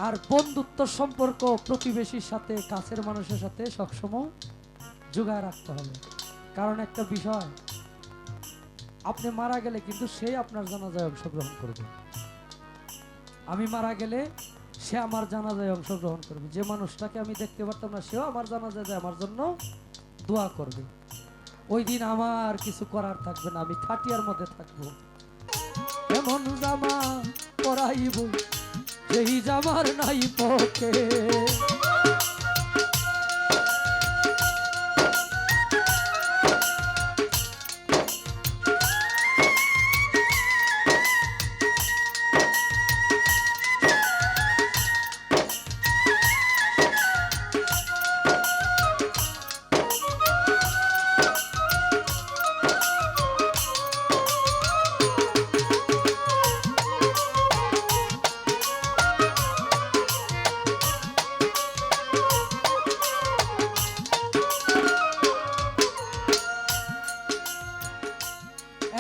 আর বন্ধুত্ব সম্পর্ক প্রতিবেশীর সাথে কাছের মানুষের সাথে সবসময় জোগায় রাখতে হবে। কারণ একটা বিষয়, আপনি মারা গেলে কিন্তু সে আপনার জানাজায় অংশগ্রহণ করবে। আমি মারা গেলে সে আমার জানাজায় অংশগ্রহণ করবে। যে মানুষটাকে আমি দেখতে পারতাম না সেও আমার জানাজায় আমার জন্য দোয়া করবে। ওই দিন আমার কিছু করার থাকবে না, আমি খাটিয়ার মধ্যে থাকবো। এমন জামা পরাইব যেই জামার নাই পকে।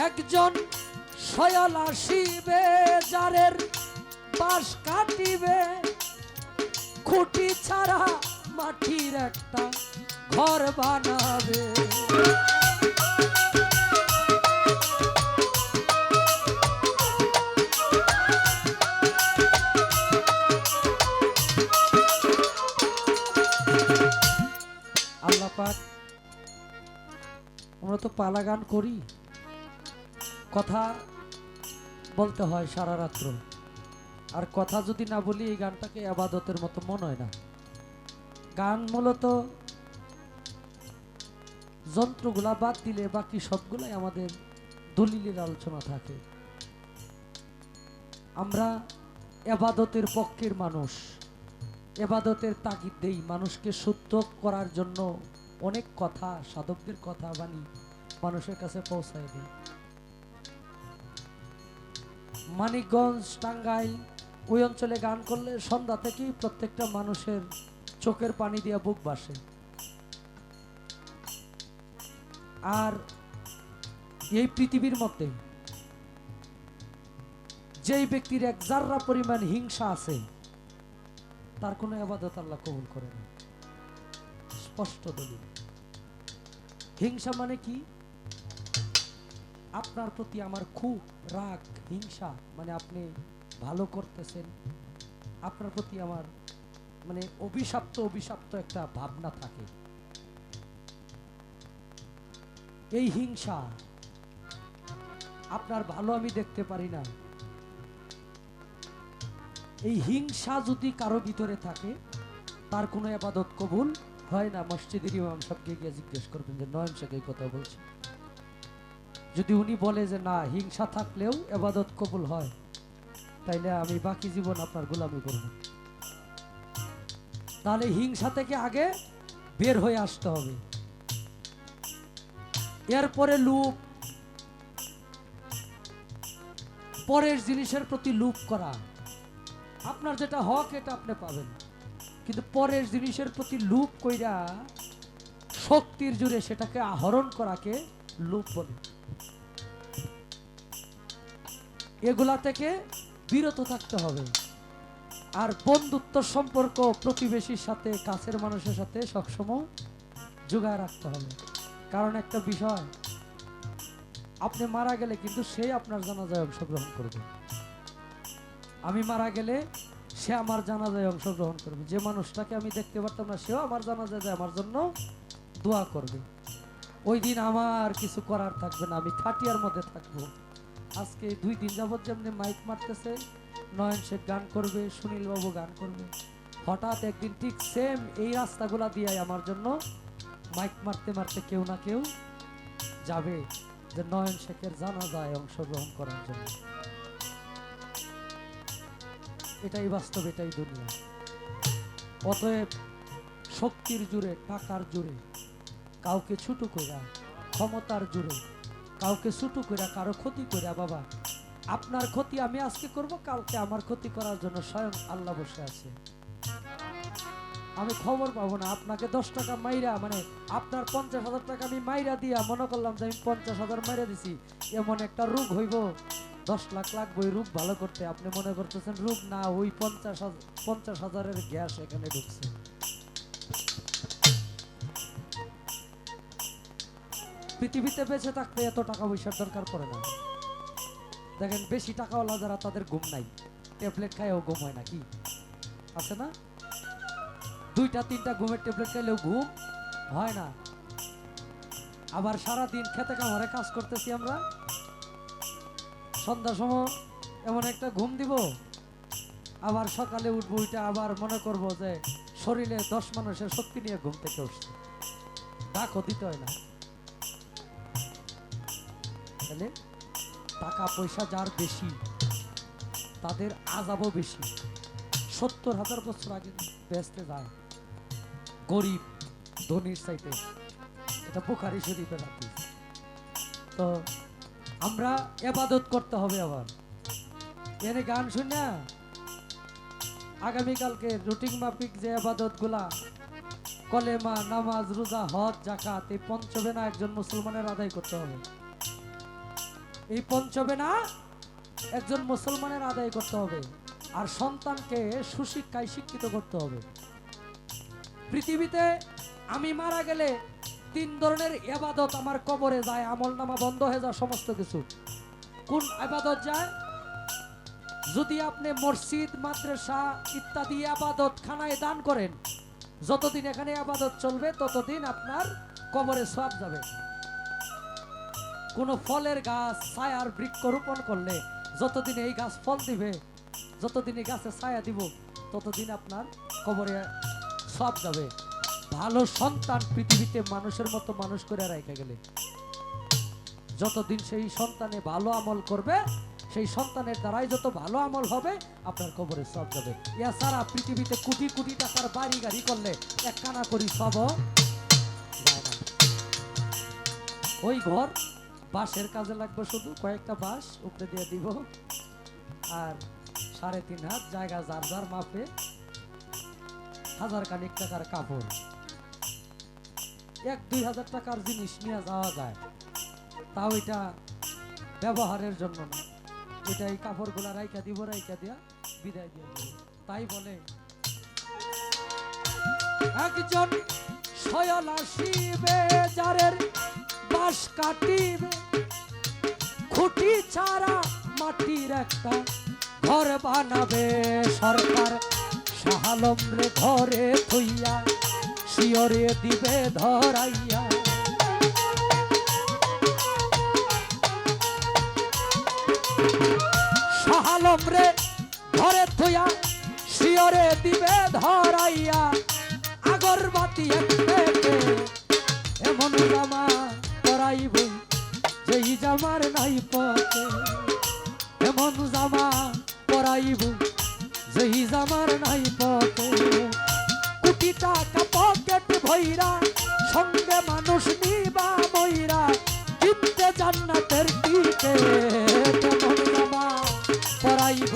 একজন শয়াল আসিবে যারের বাঁশ কাটিবে, খুঁটি ছাড়া মাটির একটা ঘর বানাবে। আল্লাহ পাক, আমরা তো পালা গান করি, কথা বলতে হয় সারা রাত্র। আর কথা যদি না বলি এই গানটাকে আবাদতের মতো মনে হয় না। গান মূলত যন্ত্রগুলা বাদ দিলে বাকি সবগুলাই আমাদের দলিলের আলোচনা থাকে। আমরা আবাদতের পক্ষের মানুষ, আবাদতের তাগিদ দেই, মানুষকে শুদ্ধ করার জন্য অনেক কথা, সাধকদের কথা বাণী মানুষের কাছে পৌঁছায় দিই। মানিকগঞ্জ, টাঙ্গাইল ওই অঞ্চলে গান করলে সন্ধ্যা থেকেই প্রত্যেকটা মানুষের চোখের পানি দিয়া বুক বাসে। আর এই পৃথিবীর মধ্যে যেই ব্যক্তির এক জাররা পরিমাণ হিংসা আছে তার কোনো ইবাদত আল্লাহ কবুল করে না। স্পষ্ট দলিল। হিংসা মানে কি? আপনার প্রতি আমার খুব রাগ, হিংসা মানে আপনি ভালো করতেছেন, আপনার প্রতি আমার মানে অভিশপ্ত একটা ভাবনা থাকে। এই হিংসা, আপনার ভালো আমি দেখতে পারি না, এই হিংসা যদি কারো ভিতরে থাকে তার কোনো ইবাদত কবুল হয় না। মসজিদের ইমাম সাহেবকে গিয়ে জিজ্ঞেস করবেন যে নয়ন শেখ এই কথা বলছে, যদি উনি বলে যে না হিংসা থাকলেও ইবাদত কবুল হয়, তাইলে আমি বাকি জীবন আপনার গোলামি করব। তাহলে হিংসা থেকে আগে বের হয়ে আসতে হবে। এরপরে লোভ, পরের জিনিসের প্রতি লোভ করা। আপনার যেটা হক এটা আপনি পাবেন, কিন্তু পরের জিনিসের প্রতি লোভ কইরা শক্তির জোরে সেটাকে আহরণ করাকে লোভ বলে। এগুলা থেকে বিরত থাকতে হবে। আর বন্ধুত্ব সম্পর্ক প্রতিবেশীর সাথে কাছের মানুষের সাথে সবসময় জোগায় রাখতে হবে। কারণ একটা বিষয়, আপনি মারা গেলে কিন্তু সে আপনার জানাজায় অংশগ্রহণ করবে। আমি মারা গেলে সে আমার জানাজায় অংশগ্রহণ করবে। যে মানুষটাকে আমি দেখতে পারতাম না সেও আমার জানাজায় আমার জন্য দোয়া করবে। ওই দিন আমার কিছু করার থাকবে না, আমি খাটিয়ার মধ্যে থাকবো। আজকে 2 দিন যাবত যেমনি মাইক মারতেছে, নয়ন শেখ গান করবে, সুনীল বাবু গান করবে, হঠাৎ একদিন ঠিক সেম এই রাস্তাগুলা দিয়ে আমার জন্য মাইক মারতে মারতে কেউ না কেউ যাবে যে নয়ন শেখের জানাজায় অংশগ্রহণ করার জন্য। এটাই বাস্তব, এটাই দুনিয়া। অতএব শক্তির জোরে, টাকার জোরে কাউকে ছোট কইরা, ক্ষমতার জোরে কাউকে ছোট কইরা কারো ক্ষতি কইরা, বাবা আপনার ক্ষতি আমি আজকে করব, কালকে আমার ক্ষতি করার জন্য স্বয়ং আল্লাহ বসে আছে। আমি খবর পাবো না। আপনাকে 10 টাকা মাইরা, মানে আপনার 50,000 টাকা আমি মাইরা দিয়া মনে করলাম যে আমি 50,000 মাইরা দিছি, এমন একটা রোগ হইব 10 লাখ লাগবে ওই রূপ ভালো করতে। আপনি মনে করতেছেন রূপ না, ওই 50,000-এর গ্যাস এখানে ঢুকছে। পৃথিবীতে বেঁচে থাকতে এত টাকা পয়সার দরকার পড়ে না। দেখেন বেশি টাকাওয়ালা যারা, তাদের ঘুম নাই, ট্যাবলেট খায়ও ঘুম হয় না, কি আছে না? 2টা-3টা ঘুমের ট্যাবলেট খাইলেও ঘুম হয় না। আবার সারাদিন খেতে কামারে কাজ করতেছি আমরা, সন্ধ্যার সময় এমন একটা ঘুম দিব, আবার সকালে উঠবো, ওইটা আবার মনে করব যে শরীরে 10 মানুষের শক্তি নিয়ে ঘুম থেকে উঠছে, ডাকও দিতে হয় না। তাহলে টাকা পয়সা যার বেশি, তাদের আযাবও বেশি। 70,000 বছর আগে বেহেশতে যায় গরিব ধনীর চাইতে, এটা বুখারী শরীফের হাদিস। তো আমরা ইবাদত করতে হবে। আবার এনে গান শুনে আগামীকালকে রুটিন মাফিক যে ইবাদত গুলা, কলেমা, নামাজ, রোজা, হজ, যাকাত, এই পঞ্চবেনা একজন মুসলমানের আদায় করতে হবে। এই পঞ্চবেনা একজন মুসলমানের আদায় করতে হবে। আর সন্তানকে সুশিক্ষায় শিক্ষিত করতে হবে। পৃথিবীতে আমি মারা গেলে 3 ধরনের ইবাদত আমার কবরে যায়, আমলনামা বন্ধ হয়ে যায় সমস্ত কিছু। কোন ইবাদত যায়? যদি আপনি মসজিদ, মাদ্রাসা ইত্যাদি ইবাদত খানায় দান করেন, যতদিন এখানে ইবাদত চলবে ততদিন আপনার কবরে সওয়াব যাবে। কোন ফলের গাছ, ছায়ার বৃক্ষ রোপণ করলে যতদিন এই গাছ ফল দিবে, যতদিন এই গাছে ছায়া দিব, ততদিন আপনার কবরে সওয়াব যাবে। ভালো সন্তান পৃথিবীতে মানুষের মতো মানুষ করে রেখে গেলে, যতদিন সেই সন্তানে ভালো আমল করবে, সেই সন্তানের দ্বারাই যত ভালো আমল হবে, আপনার কবরে সওয়াব যাবে। এছাড়া পৃথিবীতে কোটি কোটি টাকার বাড়ি গাড়ি করলে এক কানা করি সওয়াব যায় না। ওই ঘর বাঁশের কাজে লাগবে, শুধু কয়েকটা বাঁশ উপরে দিয়ে দিব, আর 3.5 হাত জায়গা যার যার মাপে 1000 খানিক টাকার কাপড়, 1-2 হাজার টাকার জিনিস নিয়ে যাওয়া যায়, তাও এটা ব্যবহারের জন্য না। এটা এই কাপড় গুলা রাইখা দিব, রাইখা দিয়া বিদায় দিয়ে দিব। তাই বলে একজন সয়ল আসিবে, যারের বাঁশ কাটিবে, খুঁটি ছাড়া মাটির একটা ঘর বানাবে। সরকার শাহ আলম রে ঘরে থইয়া, শিয়রে দিবে ধরাইয়া। শাহ আলম রে ঘরে থইয়া, শিয়রে দিবে ধরাইয়া। আগরবাতি একটে এমন জামা পরাইব, যেই জামার নাই পথে। এমন জামা পরাইব, যেই জামার নাই পথে। কোটি টাকা পকেট ভইরা, সঙ্গে মানুষ নিবা মইরা, কিনতে জান্নাতের টিকে। এমন জামা পরাইব,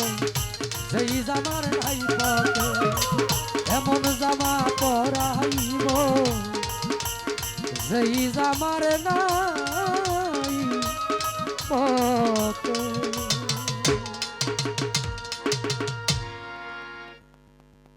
যেই জামার নাই পথে। এমন জামা পরাইব, যেই জামার নাই পথে।